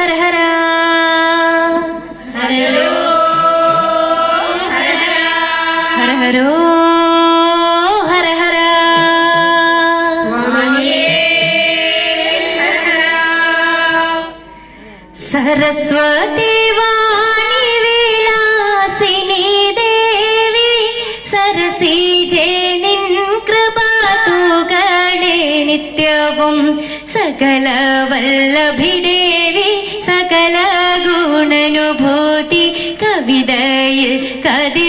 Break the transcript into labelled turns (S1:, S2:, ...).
S1: ഹര ഹര
S2: ഹരരോ ഹര ഹര
S1: ഹര ഹരോ ഹര ഹര
S2: സ്വാമിയേ ഹര ഹര
S1: സരസ്വതി വാണി വിലാസിനി ദേവി സരസിജേ നിൻ കൃപാ തൂകണേ നിത്യവും സകല വല്ലഭി ദേവി സകല ഗുണനുഭൂതി കവിതയിൽ കതി